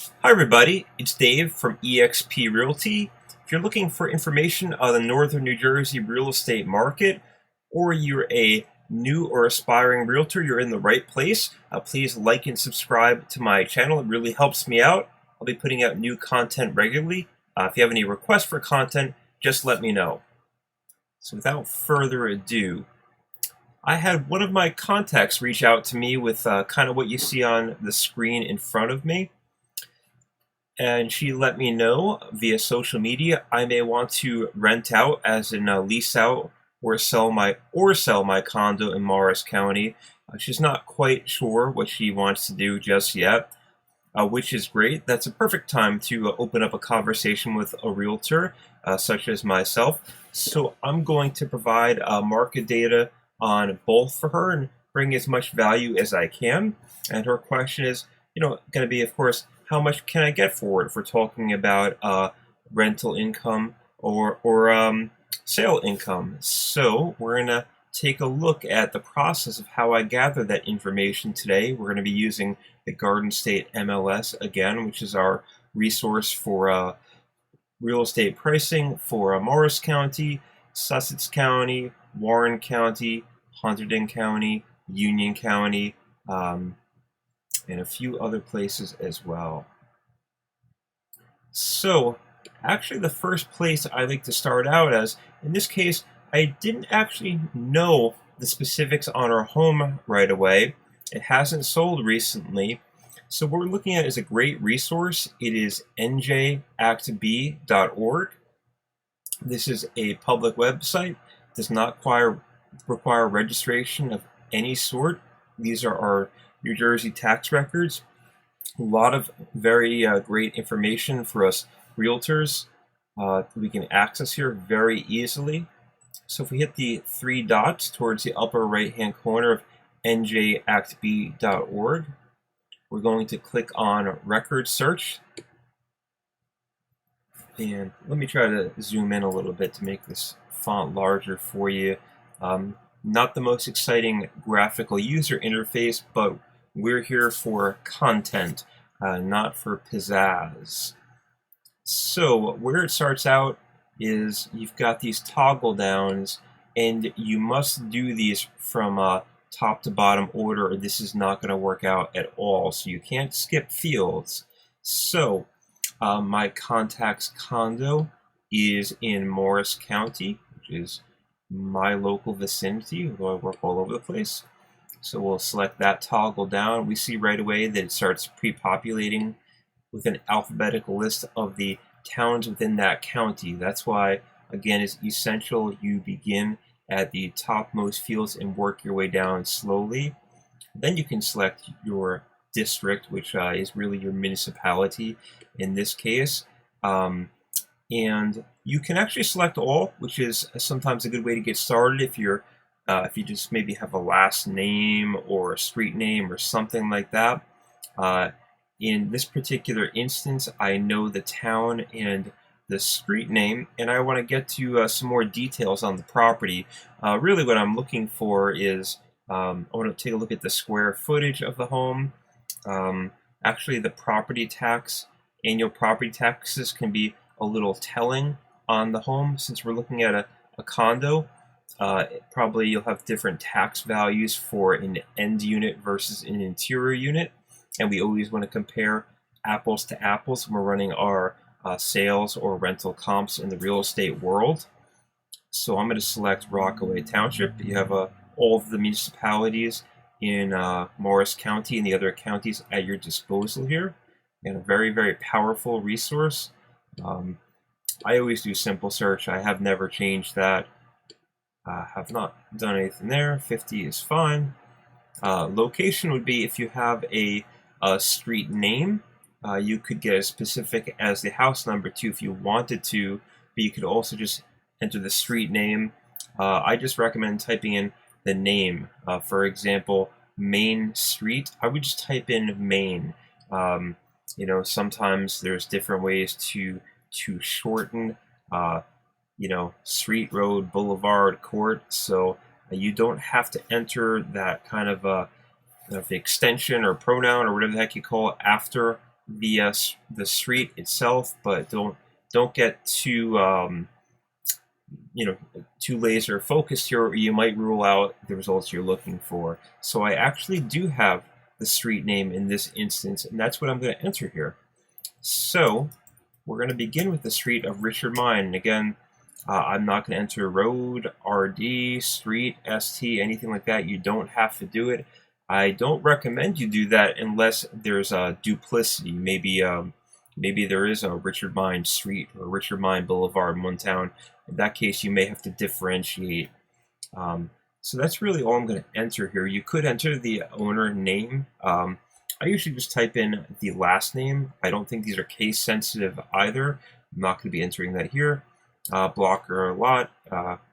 Hi everybody, it's Dave from eXp Realty. If you're looking for information on the Northern New Jersey real estate market, or you're a new or aspiring realtor, you're in the right place. Please like and subscribe to my channel. It really helps me out. I'll be putting out new content regularly. If you have any requests for content, just let me know. So without further ado, I had one of my contacts reach out to me with kind of what you see on the screen in front of me. And she let me know via social media I may want to rent out, as in lease out or sell my condo in Morris County. She's not quite sure what she wants to do just yet, which is great. That's a perfect time to open up a conversation with a realtor such as myself. So I'm going to provide market data on both for her and bring as much value as I can. And her question is, going to be, of course, how much can I get for it if we're talking about rental income or sale income. So we're going to take a look at the process of how I gather that information today. We're going to be using the Garden State MLS again, which is our resource for real estate pricing for Morris County, Sussex County, Warren County, Hunterdon County, Union County, and a few other places as well. So actually the first place I like to start out as, in this case, I didn't actually know the specifics on our home right away. It hasn't sold recently. So what we're looking at is a great resource. It is njactb.org. This is a public website. Does not require registration of any sort. These are our New Jersey tax records. A lot of very great information for us realtors we can access here very easily. So if we hit the three dots towards the upper right hand corner of njactb.org, we're going to click on record search. And let me try to zoom in a little bit to make this font larger for you. Not the most exciting graphical user interface, but we're here for content, not for pizzazz. So where it starts out is you've got these toggle downs, and you must do these from top to bottom order, or this is not going to work out at all. So you can't skip fields. So my contact's condo is in Morris County, which is my local vicinity, although I work all over the place. So we'll select that toggle down. We see right away that it starts pre-populating with an alphabetical list of the towns within that county. That's why, again, it's essential you begin at the topmost fields and work your way down slowly. Then you can select your district, which is really your municipality in this case. And you can actually select all, which is sometimes a good way to get started if you just maybe have a last name or a street name or something like that. In this particular instance, I know the town and the street name, and I want to get to some more details on the property. Really what I'm looking for is I want to take a look at the square footage of the home. Actually, the annual property taxes can be a little telling on the home. Since we're looking at a condo, probably you'll have different tax values for an end unit versus an interior unit, and we always want to compare apples to apples when we're running our sales or rental comps in the real estate world. So I'm going to select Rockaway Township. You have all of the municipalities in Morris County and the other counties at your disposal here, and a very, very powerful resource. I always do simple search. I have never changed that. Have not done anything there. 50 is fine. Location would be if you have a street name. You could get as specific as the house number too if you wanted to, but you could also just enter the street name. I just recommend typing in the name. For example, Main Street. I would just type in Main. Sometimes there's different ways to shorten, street, road, boulevard, court. So you don't have to enter that kind of the extension or pronoun or whatever the heck you call it after the street itself, but don't get too too laser focused here, or you might rule out the results you're looking for. So I actually do have the street name in this instance, and that's what I'm going to enter here. So we're going to begin with the street of Richard Mine. And again, I'm not going to enter road, RD, street, ST, anything like that. You don't have to do it. I don't recommend you do that unless there's a duplicity. Maybe there is a Richard Mine Street or Richard Mine Boulevard in one town. In that case, you may have to differentiate. So that's really all I'm going to enter here. You could enter the owner name. I usually just type in the last name. I don't think these are case sensitive either. I'm not going to be entering that here. Block or lot.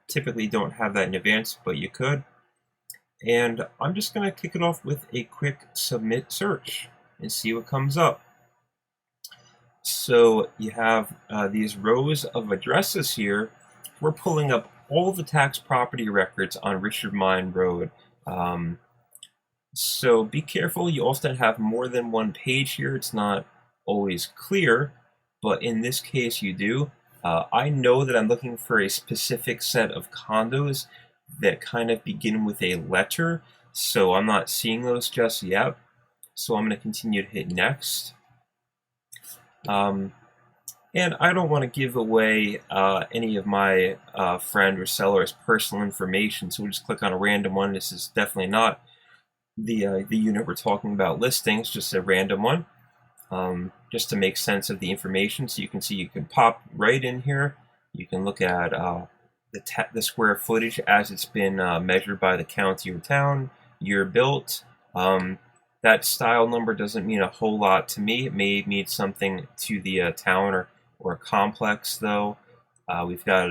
Typically don't have that in advance, but you could. And I'm just going to kick it off with a quick submit search and see what comes up. So you have these rows of addresses here. We're pulling up all the tax property records on Richard Mine Road. So be careful. You often have more than one page here. It's not always clear, but in this case you do. I know that I'm looking for a specific set of condos that kind of begin with a letter, so I'm not seeing those just yet. So I'm going to continue to hit next. And I don't want to give away any of my friend or seller's personal information, so we'll just click on a random one. This is definitely not the unit we're talking about listing. It's just a random one, just to make sense of the information. So you can see you can pop right in here. You can look at the square footage as it's been measured by the county or town, year built. That style number doesn't mean a whole lot to me. It may mean something to the town or complex, though. We've got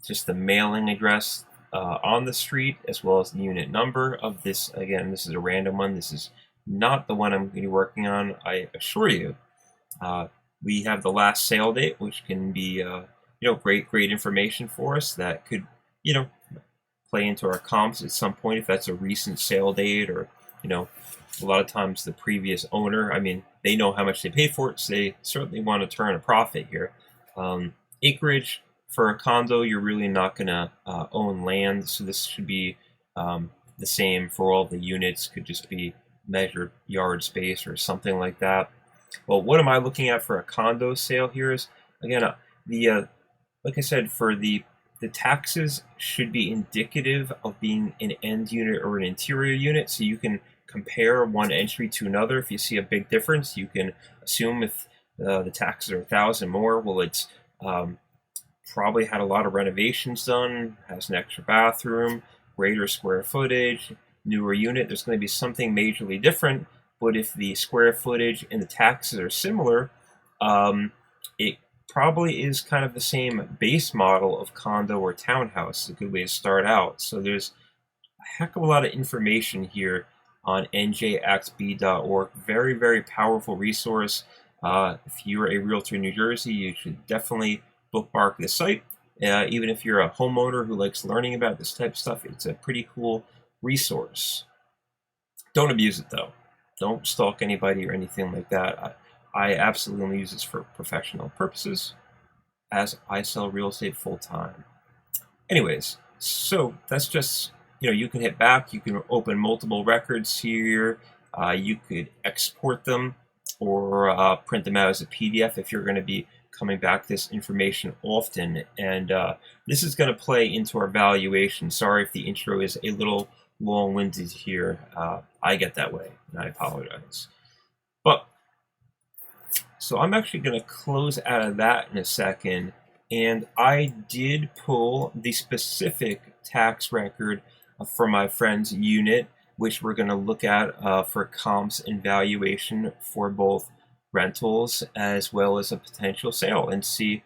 just the mailing address on the street, as well as the unit number of this. Again, this is a random one. This is not the one I'm going to be working on, I assure you. We have the last sale date, which can be great information for us that could play into our comps at some point if that's a recent sale date, or a lot of times the previous owner, they know how much they paid for it, so they certainly want to turn a profit here. Acreage for a condo, you're really not going to own land, so this should be the same for all the units. Could just be measured yard space or something like that. Well, what am I looking at for a condo sale here is, again, like I said, for the taxes should be indicative of being an end unit or an interior unit, so you can compare one entry to another. If you see a big difference, you can assume if the taxes are $1,000 more, well, it's probably had a lot of renovations done, has an extra bathroom, greater square footage, newer unit. There's going to be something majorly different. But if the square footage and the taxes are similar, it probably is kind of the same base model of condo or townhouse. It's a good way to start out. So there's a heck of a lot of information here on njxb.org. Very, very powerful resource. If you're a realtor in New Jersey, you should definitely bookmark the site. Even if you're a homeowner who likes learning about this type of stuff, it's a pretty cool resource. Don't abuse it, though. Don't stalk anybody or anything like that. I absolutely only use this for professional purposes, as I sell real estate full time. Anyways, so that's just, you can hit back, you can open multiple records here, you could export them or print them out as a PDF if you're going to be coming back this information often. And this is going to play into our valuation. Sorry if the intro is a little long-winded here. I get that way, and I apologize. But so I'm actually going to close out of that in a second, and I did pull the specific tax record for my friend's unit, which we're going to look at for comps and valuation for both rentals as well as a potential sale, and see,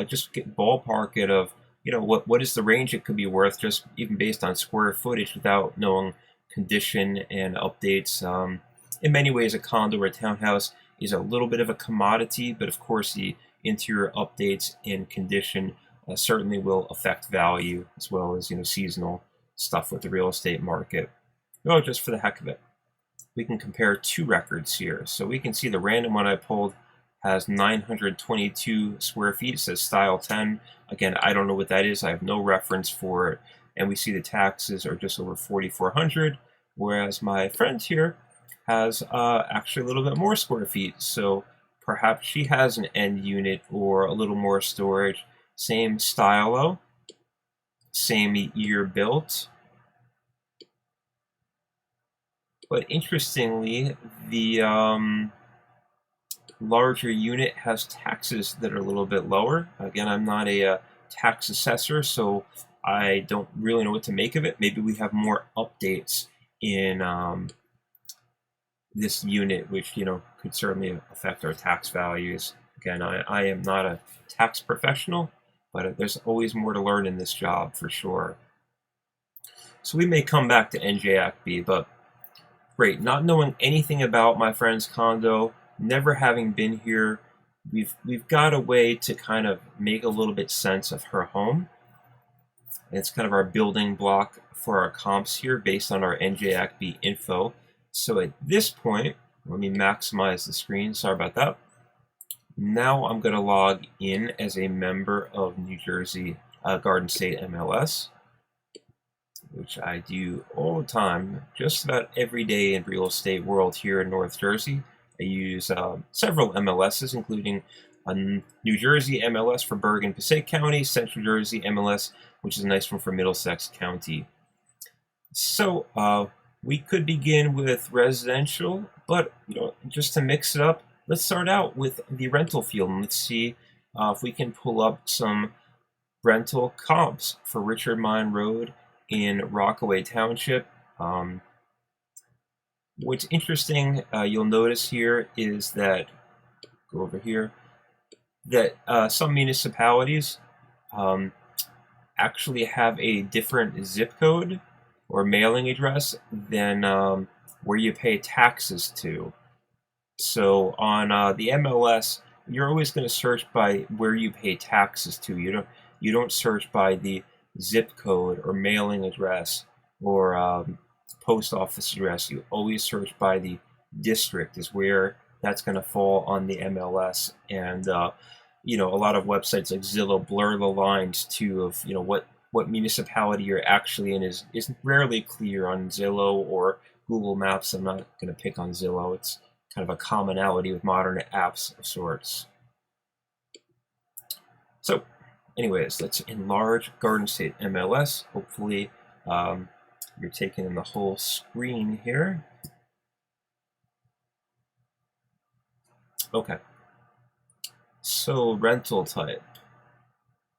just get ballpark it of what is the range it could be worth, just even based on square footage, without knowing condition and updates. In many ways, a condo or a townhouse is a little bit of a commodity, but of course the interior updates and condition certainly will affect value, as well as seasonal stuff with the real estate market. Just for the heck of it. we can compare two records here. So we can see the random one I pulled has 922 square feet. It says style 10. Again, I don't know what that is. I have no reference for it. And we see the taxes are just over 4,400, whereas my friend here has actually a little bit more square feet. So perhaps she has an end unit or a little more storage. Same style, same year built. But interestingly, the larger unit has taxes that are a little bit lower. Again, I'm not a tax assessor, so I don't really know what to make of it. Maybe we have more updates in this unit, which could certainly affect our tax values. Again, I am not a tax professional, but there's always more to learn in this job for sure. So we may come back to NJACB, but great, not knowing anything about my friend's condo, never having been here, we've got a way to kind of make a little bit sense of her home. And it's kind of our building block for our comps here based on our NJACB info. So at this point, let me maximize the screen. Sorry about that. Now I'm going to log in as a member of New Jersey Garden State MLS, which I do all the time, just about every day in real estate world here in North Jersey. I use several MLSs, including a New Jersey MLS for Bergen Passaic County, Central Jersey MLS, which is a nice one for Middlesex County. So we could begin with residential, but just to mix it up, let's start out with the rental field and let's see if we can pull up some rental comps for Richard Mine Road in Rockaway Township. What's interesting, you'll notice here is that, go over here, that some municipalities actually have a different zip code or mailing address than where you pay taxes to. So on the MLS, you're always going to search by where you pay taxes to. You don't search by the zip code or mailing address or post office address. You always search by the district is where that's going to fall on the MLS. And a lot of websites like Zillow blur the lines too of what municipality you're actually in is rarely clear on Zillow or Google Maps. I'm not going to pick on Zillow. It's kind of a commonality with modern apps of sorts. So anyways, let's enlarge Garden State MLS. Hopefully you're taking in the whole screen here. Okay. So rental type.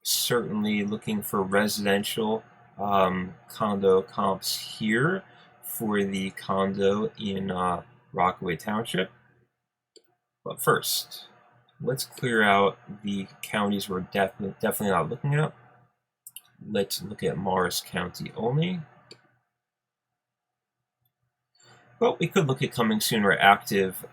Certainly looking for residential condo comps here for the condo in Rockaway Township. But first, let's clear out the counties we're definitely not looking at. Let's look at Morris County only. Well, we could look at coming soon or active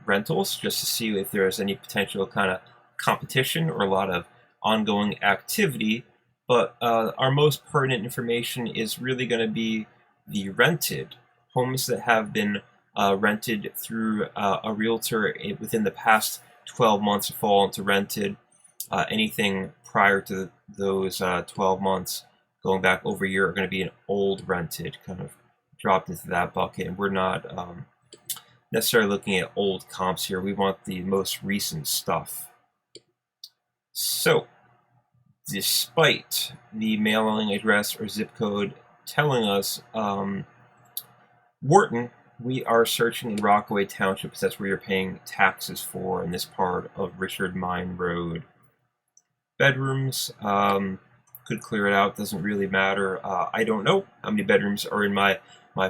rentals just to see if there's any potential kind of competition or a lot of ongoing activity. But our most pertinent information is really going to be the rented homes that have been rented through a realtor within the past 12 months fall into rented. Anything prior to those 12 months going back over a year are going to be an old rented, kind of dropped into that bucket. And we're not necessarily looking at old comps here. We want the most recent stuff. So despite the mailing address or zip code telling us Wharton, we are searching in Rockaway Township because that's where you're paying taxes for in this part of Richard Mine Road. Bedrooms, could clear it out, doesn't really matter. I don't know how many bedrooms are in my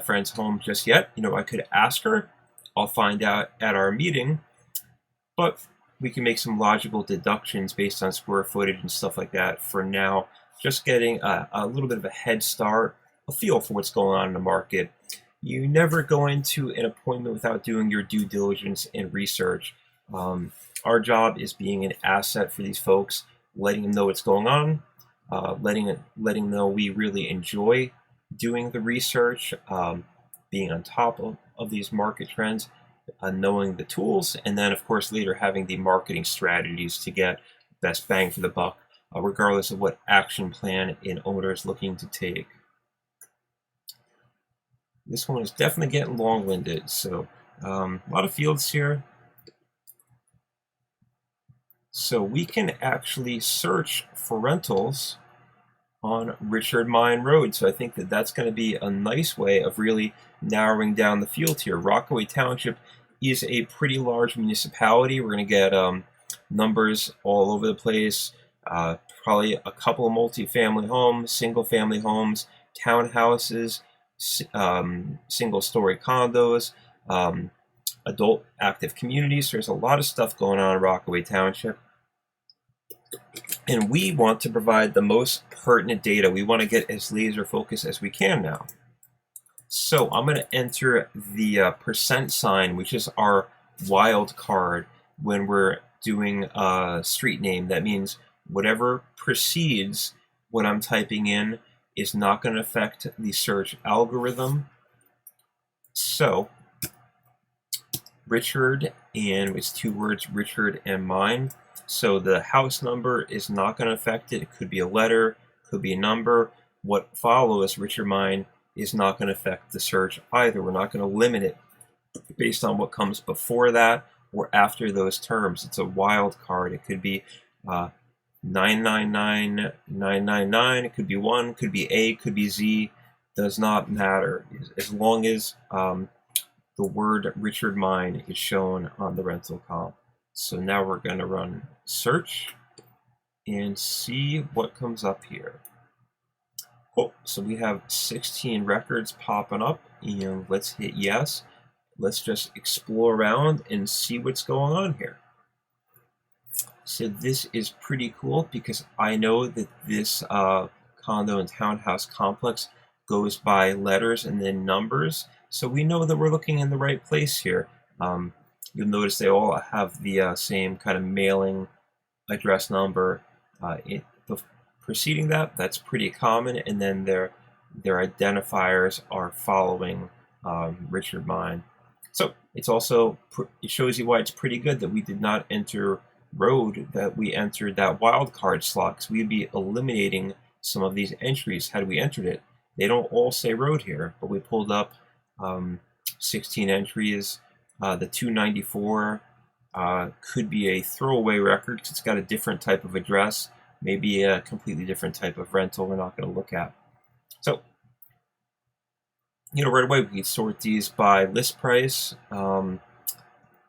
friend's home just yet. I could ask her. I'll find out at our meeting. But we can make some logical deductions based on square footage and stuff like that for now. Just getting a little bit of a head start, a feel for what's going on in the market. You never go into an appointment without doing your due diligence and research. Our job is being an asset for these folks, letting them know what's going on, letting them know we really enjoy doing the research, being on top of these market trends, knowing the tools, and then of course later having the marketing strategies to get best bang for the buck, regardless of what action plan an owner is looking to take. This one is definitely getting long-winded, so a lot of fields here. So we can actually search for rentals on Richard Mine Road. So I think that that's going to be a nice way of really narrowing down the field here. Rockaway Township is a pretty large municipality. We're going to get numbers all over the place. Probably a couple of multi-family homes, single-family homes, townhouses, single-story condos, adult active communities. There's a lot of stuff going on in Rockaway Township. And we want to provide the most pertinent data. We want to get as laser focused as we can now. So I'm going to enter the percent sign, which is our wild card when we're doing a street name. That means whatever precedes what I'm typing in is not going to affect the search algorithm. So Richard, and it's two words, Richard and Mine. So the house number is not going to affect it. It could be a letter, could be a number. What follows, Richard Mine, is not going to affect the search either. We're not going to limit it based on what comes before that or after those terms. It's a wild card. It could be 999999. It could be 1, could be A, could be Z. Does not matter as long as the word Richard Mine is shown on the rental comp. So now we're going to run search and see what comes up here. Cool. So we have 16 records popping up, and let's hit yes. Let's just explore around and see what's going on here. So this is pretty cool because I know that this condo and townhouse complex goes by letters and then numbers. So we know that we're looking in the right place here. You'll notice they all have the same kind of mailing address number. Preceding that, that's pretty common, and then their identifiers are following Richard Mine. So it's also, it shows you why it's pretty good that we did not enter road, that we entered that wildcard slot, because we'd be eliminating some of these entries had we entered it. They don't all say road here, but we pulled up 16 entries. The 294 could be a throwaway record because it's got a different type of address, maybe a completely different type of rental we're not going to look at. So, right away we could sort these by list price.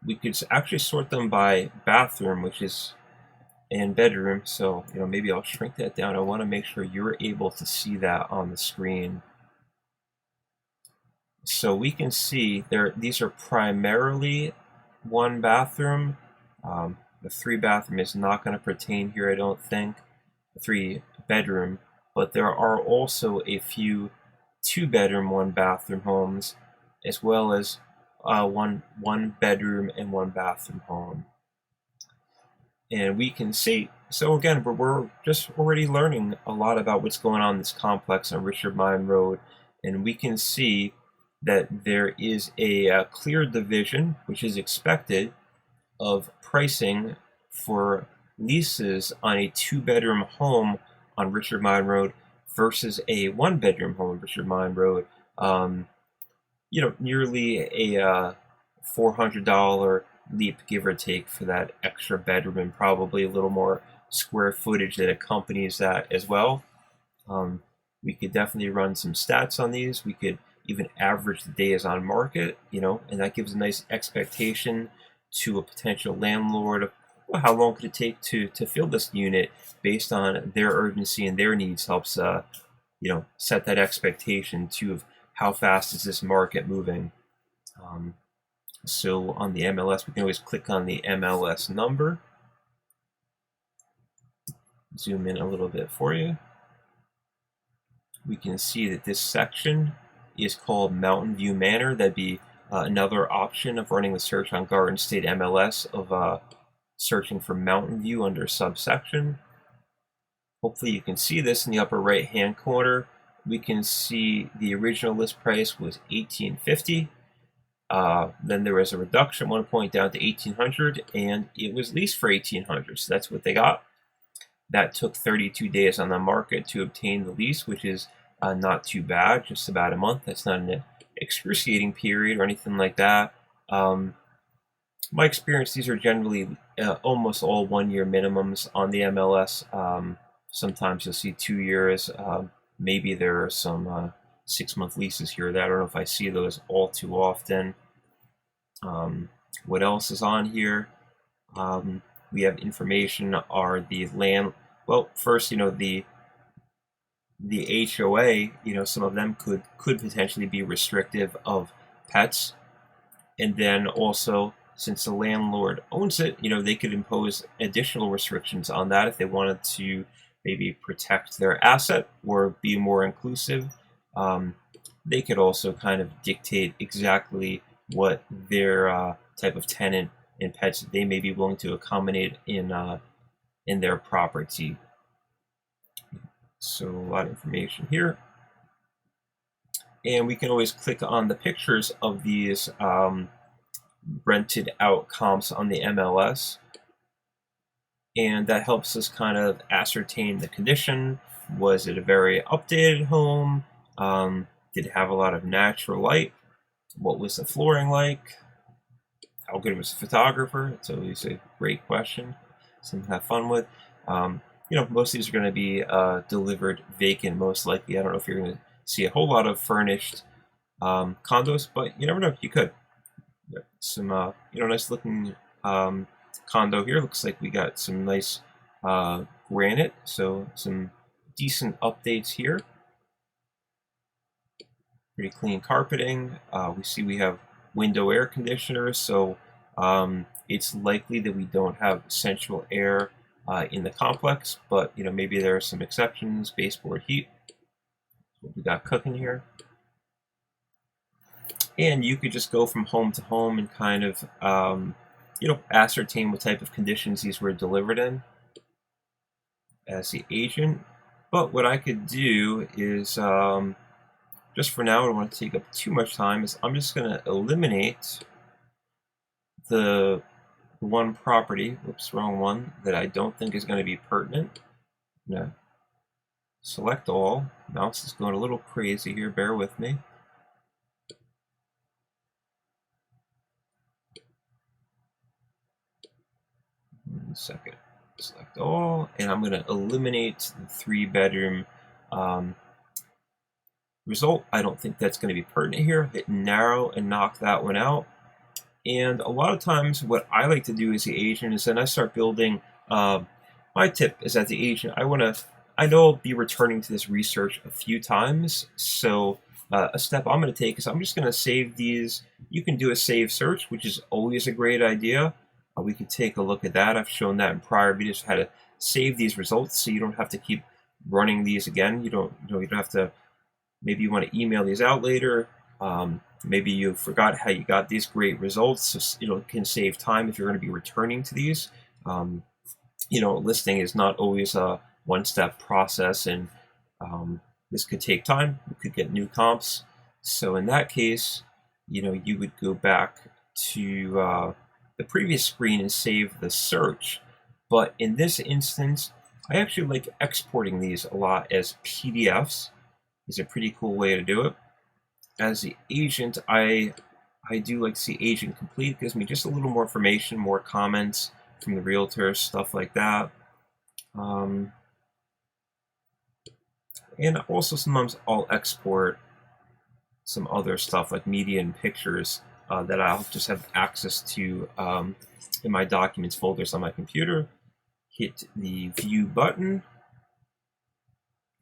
We could actually sort them by bathroom, and bedroom. So, maybe I'll shrink that down. I want to make sure you're able to see that on the screen. So we can see these are primarily one bathroom. The 3 bathroom is not going to pertain here, I don't think. The 3 bedroom, but there are also a few 2 bedroom, 1 bathroom homes, as well as one bedroom and 1 bathroom home. And we can see, so again, we're just already learning a lot about what's going on in this complex on Richard Mine Road, and we can see that there is a clear division, which is expected, of pricing for leases on a 2-bedroom home on Richard Mine Road versus a 1-bedroom home on Richard Mine Road. Nearly a $400 leap, give or take, for that extra bedroom, and probably a little more square footage that accompanies that as well. We could definitely run some stats on these. We could even average the days on market, and that gives a nice expectation to a potential landlord of, well, how long could it take to fill this unit based on their urgency and their needs. Helps set that expectation too of how fast is this market moving. So on the MLS, we can always click on the MLS number. Zoom in a little bit for you. We can see that this section is called Mountain View Manor. That'd be another option of running the search on Garden State MLS of searching for Mountain View under subsection. Hopefully you can see this in the upper right hand corner. We can see the original list price was $18.50. Then there was a reduction at one point down to 1,800, and it was leased for 1,800. So that's what they got. That took 32 days on the market to obtain the lease, which is not too bad, just about a month. That's not an excruciating period or anything like that. My experience, these are generally almost all 1-year minimums on the MLS. Sometimes you'll see 2 years. Maybe there are some 6-month leases here or there. I don't know if I see those all too often. What else is on here? We have information are the land. Well, first, the HOA, some of them could potentially be restrictive of pets, and then also, since the landlord owns it, they could impose additional restrictions on that if they wanted to maybe protect their asset or be more inclusive. They could also kind of dictate exactly what their type of tenant and pets that they may be willing to accommodate in their property. So a lot of information here. And we can always click on the pictures of these rented out comps on the MLS. And that helps us kind of ascertain the condition. Was it a very updated home? Did it have a lot of natural light? What was the flooring like? How good was the photographer? It's always a great question, something to have fun with. Most of these are going to be delivered vacant, most likely. I don't know if you're going to see a whole lot of furnished condos, but you never know. You could. Some, nice looking condo here. Looks like we got some nice granite, so some decent updates here. Pretty clean carpeting. We see we have window air conditioners, so it's likely that we don't have central air in the complex, but maybe there are some exceptions. Baseboard heat. What we got cooking here. And you could just go from home to home and kind of ascertain what type of conditions these were delivered in as the agent. But what I could do is, just for now, I don't want to take up too much time, is I'm just going to eliminate the one property, whoops, wrong one, that I don't think is going to be pertinent. I'm going to select all. Mouse is going a little crazy here, bear with me. Second, select all, and I'm going to eliminate the 3-bedroom result. I don't think that's going to be pertinent here. Hit narrow and knock that one out. And a lot of times what I like to do as the agent is then I start building, my tip is as the agent, I know I'll be returning to this research a few times, so a step I'm going to take is I'm just going to save these. You can do a save search, which is always a great idea. We could take a look at that. I've shown that in prior videos, how to save these results so you don't have to keep running these again. You don't have to, maybe you want to email these out later. Maybe you forgot how you got these great results. So, it can save time if you're going to be returning to these. Listing is not always a one-step process, and this could take time. You could get new comps. So in that case, you would go back to the previous screen and save the search. But in this instance, I actually like exporting these a lot as PDFs. It's a pretty cool way to do it. As the agent, I do like to see agent complete. It gives me just a little more information, more comments from the realtors, stuff like that. And also sometimes I'll export some other stuff like media and pictures that I'll just have access to in my documents folders on my computer. Hit the view button.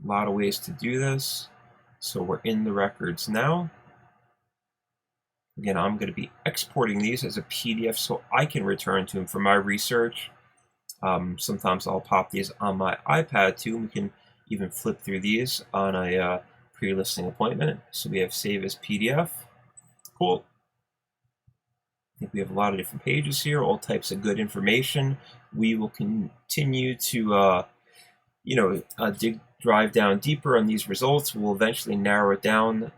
A lot of ways to do this. So we're in the records now. Again, I'm going to be exporting these as a PDF so I can return to them for my research. Sometimes I'll pop these on my iPad too. We can even flip through these on a pre-listing appointment. So we have save as PDF. Cool. I think we have a lot of different pages here, all types of good information. We will continue to, drive down deeper on these results. We'll eventually narrow it down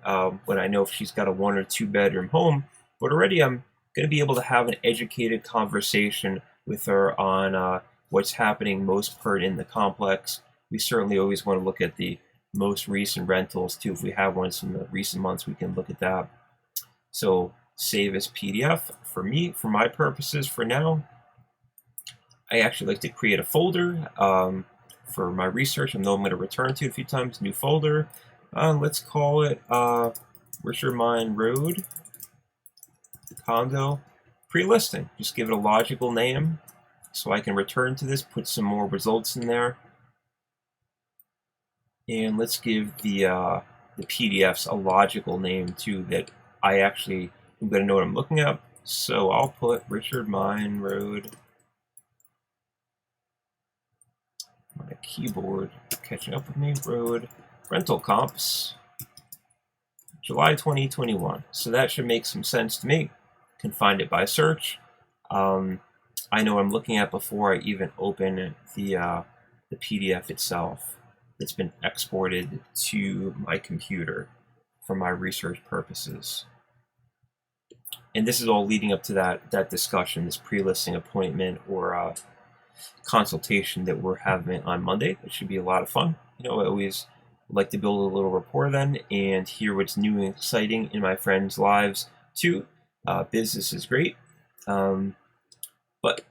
when I know if she's got a 1 or 2 bedroom home. But already I'm going to be able to have an educated conversation with her on what's happening most pertinent in the complex. We certainly always want to look at the most recent rentals too. If we have ones from the recent months, we can look at that. So save as PDF. For me, for my purposes for now, I actually like to create a folder for my research. I know I'm going to return to it a few times. New folder. Let's call it Richard Mine Road Condo pre-listing. Just give it a logical name so I can return to this, put some more results in there. And let's give the PDFs a logical name too that I actually am going to know what I'm looking at. So I'll put Richard Mine Road. My keyboard catching up with me. Road rental comps, July 2021. So that should make some sense to me. Can find it by search. I know what I'm looking at before I even open the PDF itself. It's been exported to my computer for my research purposes. And this is all leading up to that discussion, this pre-listing appointment or consultation that we're having on Monday. It should be a lot of fun. I always like to build a little rapport then and hear what's new and exciting in my friends' lives too. Business is great, but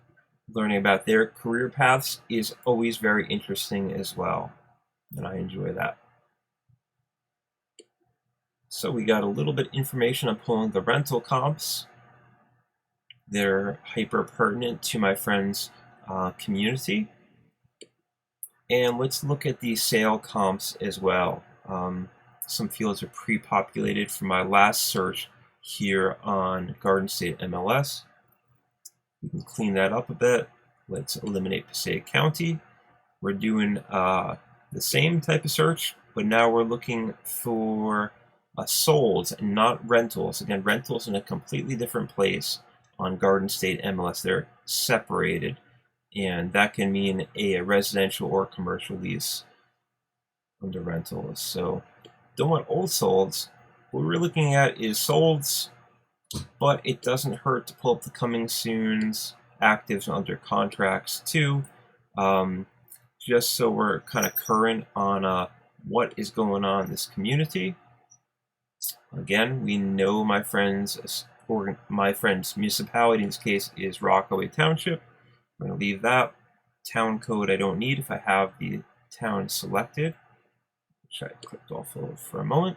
learning about their career paths is always very interesting as well, and I enjoy that. So we got a little bit of information on pulling the rental comps. They're hyper pertinent to my friends' community. And let's look at the sale comps as well. Some fields are pre-populated from my last search here on Garden State MLS. We can clean that up a bit. Let's eliminate Passaic County. We're doing the same type of search, but now we're looking for solds and not rentals. Again, rentals in a completely different place on Garden State MLS. They're separated, and that can mean a residential or commercial lease under rentals. So don't want old solds. What we're looking at is solds, but it doesn't hurt to pull up the coming soons, actives under contracts too, just so we're kind of current on what is going on in this community. Again, we know my friend's municipality in this case is Rockaway Township. I'm going to leave that. Town code I don't need if I have the town selected, which I clicked off of for a moment.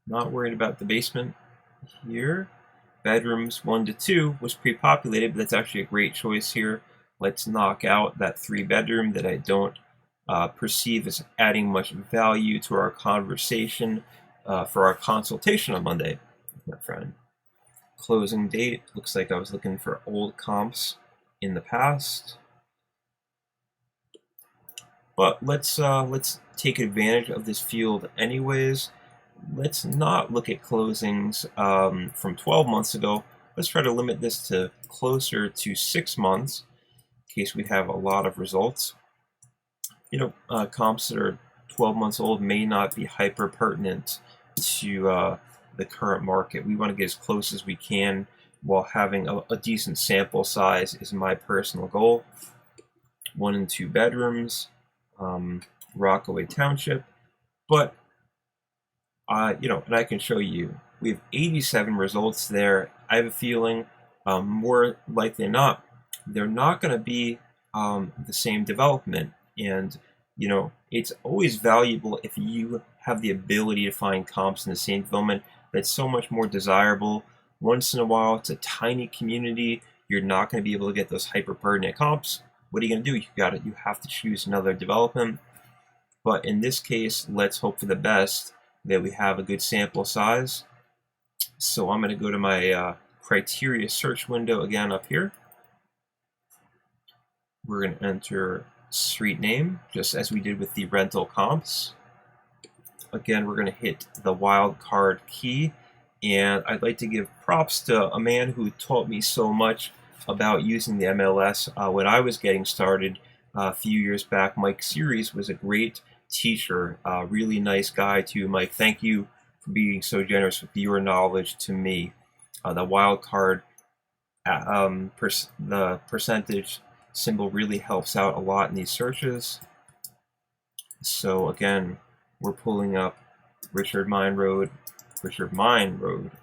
Not worried about the basement here. Bedrooms 1 to 2 was pre-populated, but that's actually a great choice here. Let's knock out that 3-bedroom that I don't perceive as adding much value to our conversation for our consultation on Monday with my friend. Closing date, looks like I was looking for old comps in the past. But let's take advantage of this field anyways. Let's not look at closings from 12 months ago. Let's try to limit this to closer to 6 months in case we have a lot of results. Comps that are 12 months old may not be hyper pertinent to the current market. We want to get as close as we can while having a decent sample size is my personal goal. 1 and 2 bedrooms, Rockaway Township, but and I can show you, we have 87 results there. I have a feeling more likely than not, they're not going to be the same development. And, it's always valuable if you have the ability to find comps in the same development. That's so much more desirable. Once in a while, it's a tiny community. You're not going to be able to get those hyper pertinent comps. What are you going to do? You have to choose another development. But in this case, let's hope for the best that we have a good sample size. So I'm going to go to my criteria search window again up here. We're going to enter street name, just as we did with the rental comps. Again, we're going to hit the wildcard key, and I'd like to give props to a man who taught me so much about using the MLS when I was getting started a few years back. Mike Series was a great teacher, really nice guy too. Mike, thank you for for being so generous with your knowledge to me. The wildcard, the percentage symbol really helps out a lot in these searches. So again, we're pulling up Richard Mine Road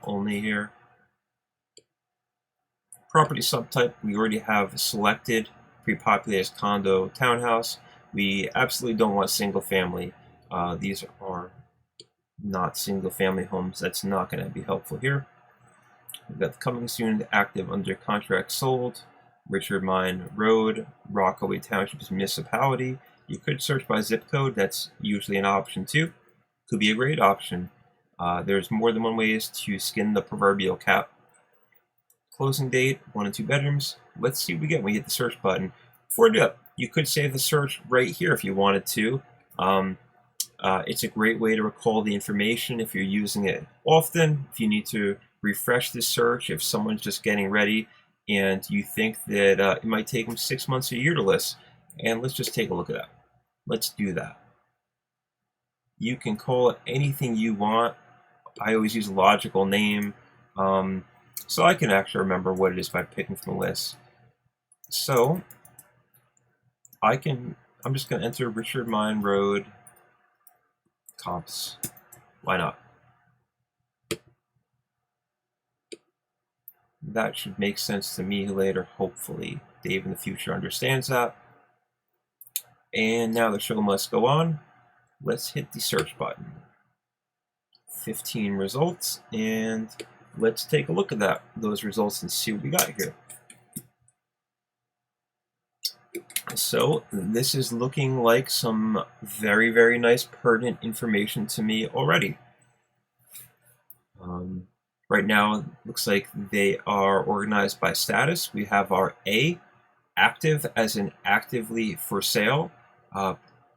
only here. Property subtype, we already have selected pre-populated condo townhouse. We absolutely don't want single family. These are not single family homes. That's not going to be helpful here. We've got the coming soon, active, under contract, sold, Richard Mine Road, Rockaway Township municipality. You could search by zip code. That's usually an option too. Could be a great option. There's more than one ways to skin the proverbial cat. Closing date, 1 and 2 bedrooms. Let's see what we get when we hit the search button. Before I do that, you could save the search right here if you wanted to. It's a great way to recall the information if you're using it often. If you need to refresh the search, if someone's just getting ready and you think that it might take them 6 months or a year to list, and let's just take a look at that. Let's do that. You can call it anything you want. I always use a logical name, so I can actually remember what it is by picking from the list. So I'm just going to enter Richard Mine Road comps. Why not? That should make sense to me later, hopefully. Dave in the future understands that. And now the show must go on. Let's hit the search button. 15 results, and let's take a look at those results and see what we got here. So this is looking like some very, very nice pertinent information to me already. Right now, it looks like they are organized by status. We have our A, active, as in actively for sale.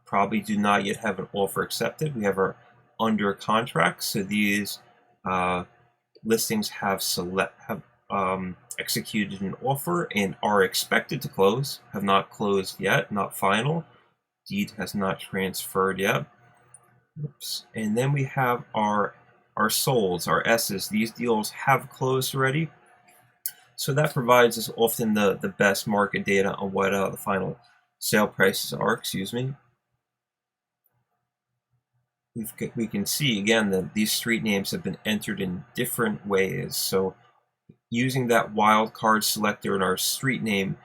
Probably do not yet have an offer accepted. We have our under contract. So these listings have executed an offer and are expected to close. Have not closed yet, not final. Deed has not transferred yet. Oops. And then we have our solds, our S's. These deals have closed already. So that provides us often the best market data on what the final sale prices are, excuse me. We can see again that these street names have been entered in different ways. So using that wildcard selector in our street name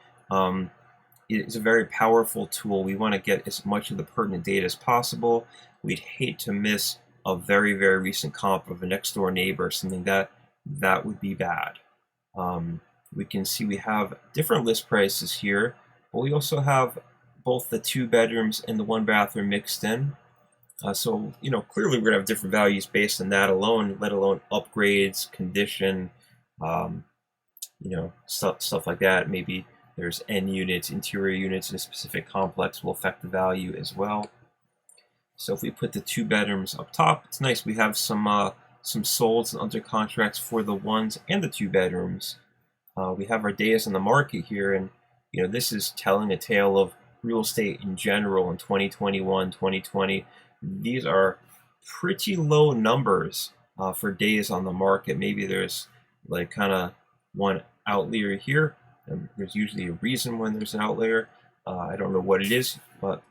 is a very powerful tool. We want to get as much of the pertinent data as possible. We'd hate to miss a very, very recent comp of a next door neighbor, something that would be bad. We can see we have different list prices here, but we also have both the 2 bedrooms and the 1 bathroom mixed in. So, clearly we're going to have different values based on that alone, let alone upgrades, condition, stuff like that. Maybe there's N units, interior units in a specific complex will affect the value as well. So if we put the 2 bedrooms up top, it's nice. We have some solds and under contracts for the 1s and the 2 bedrooms. We have our days on the market here, and this is telling a tale of real estate in general in 2021, 2020. These are pretty low numbers for days on the market. Maybe there's like kind of one outlier here, and there's usually a reason when there's an outlier. I don't know what it is, but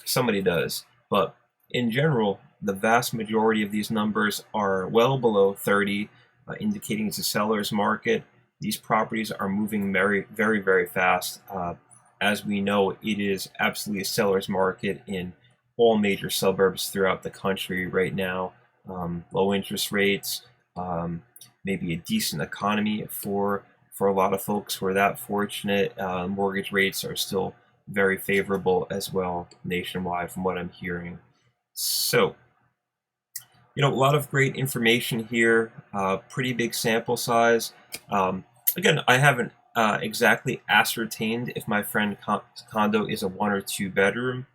somebody does. But in general, the vast majority of these numbers are well below 30, indicating it's a seller's market. These properties are moving very, very, very fast. As we know, it is absolutely a seller's market in all major suburbs throughout the country right now. Low interest rates, maybe a decent economy for a lot of folks who are that fortunate. Mortgage rates are still very favorable as well nationwide from what I'm hearing. So, a lot of great information here, pretty big sample size. Again, I haven't exactly ascertained if my friend condo is a 1 or 2 bedroom.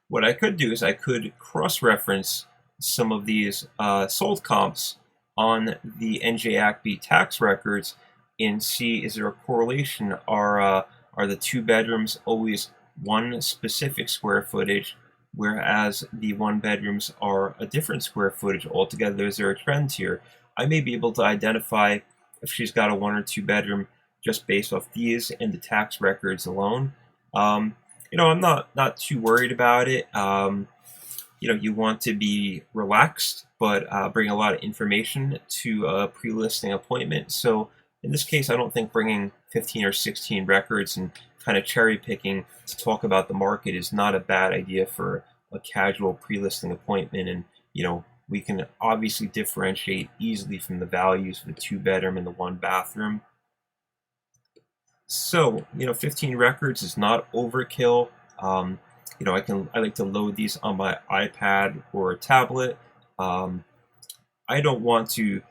What I could do is I could cross-reference some of these sold comps on the NJACB tax records and see, is there a correlation? Are the 2 bedrooms always one specific square footage, whereas the one bedrooms are a different square footage altogether. Is there a trend here? I may be able to identify if she's got a 1 or 2 bedroom just based off these and the tax records alone. I'm not too worried about it. You want to be relaxed, but bring a lot of information to a pre-listing appointment. So in this case, I don't think bringing 15 or 16 records and kind of cherry picking to talk about the market is not a bad idea for a casual pre-listing appointment. And we can obviously differentiate easily from the values of the 2 bedroom and the 1 bathroom. So 15 records is not overkill. I like to load these on my iPad or a tablet. I don't want to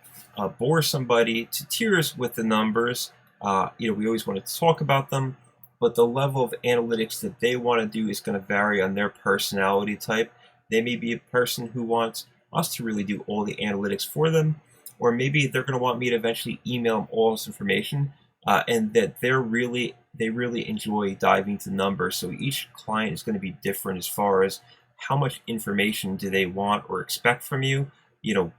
bore somebody to tears with the numbers. We always want to talk about them, but the level of analytics that they want to do is going to vary on their personality type. They may be a person who wants us to really do all the analytics for them, or maybe they're going to want me to eventually email them all this information, and that they really enjoy diving into numbers. So each client is going to be different as far as how much information do they want or expect from you.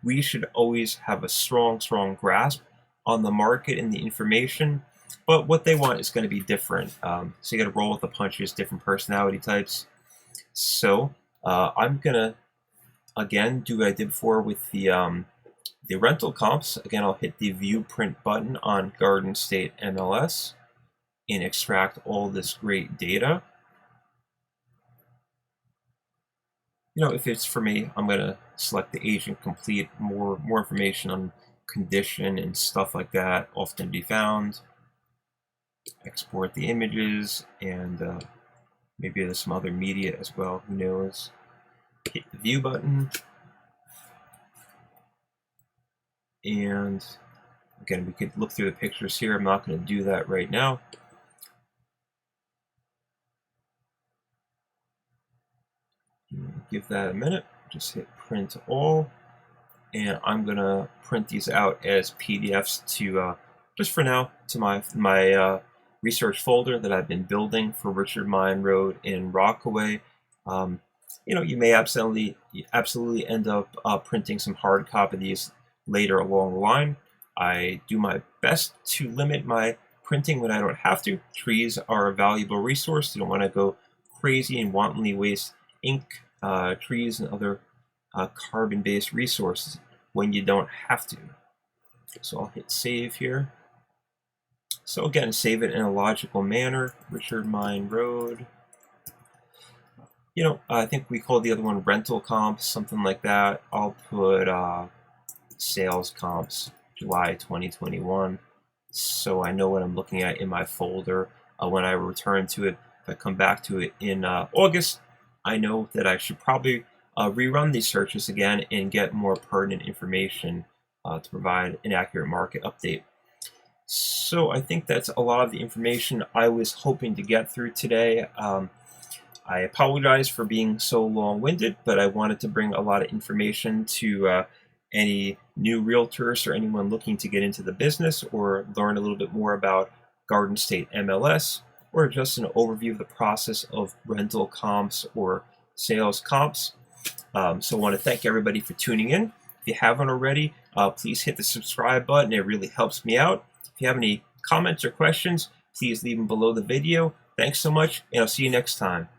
We should always have a strong grasp on the market and the information, but what they want is going to be different. So you got to roll with the punches, different personality types. So I'm going to, again, do what I did before with the rental comps. Again, I'll hit the view print button on Garden State MLS and extract all this great data. If it's for me, I'm going to select the agent complete. More information on condition and stuff like that often be found. Export the images, and maybe there's some other media as well, who knows. Hit the view button, and again, we could look through the pictures here. I'm not going to do that right now. Give that a minute. Just hit print all, and I'm going to print these out as PDFs to just for now to my research folder that I've been building for Richard Mine Road in Rockaway. You may absolutely end up printing some hard copy of these later along the line. I do my best to limit my printing when I don't have to. Trees are a valuable resource. You don't want to go crazy and wantonly waste ink, trees, and other carbon-based resources when you don't have to. So I'll hit save here. So again, save it in a logical manner. Richard Mine Road. I think we call the other one rental comps, something like that. I'll put sales comps, July 2021, so I know what I'm looking at in my folder when I return to it. If I come back to it in August, I know that I should probably rerun these searches again and get more pertinent information to provide an accurate market update. So I think that's a lot of the information I was hoping to get through today. I apologize for being so long-winded, but I wanted to bring a lot of information to any new realtors or anyone looking to get into the business or learn a little bit more about Garden State MLS, or just an overview of the process of rental comps or sales comps. So I want to thank everybody for tuning in. If you haven't already, please hit the subscribe button. It really helps me out. If you have any comments or questions, please leave them below the video. Thanks so much, and I'll see you next time.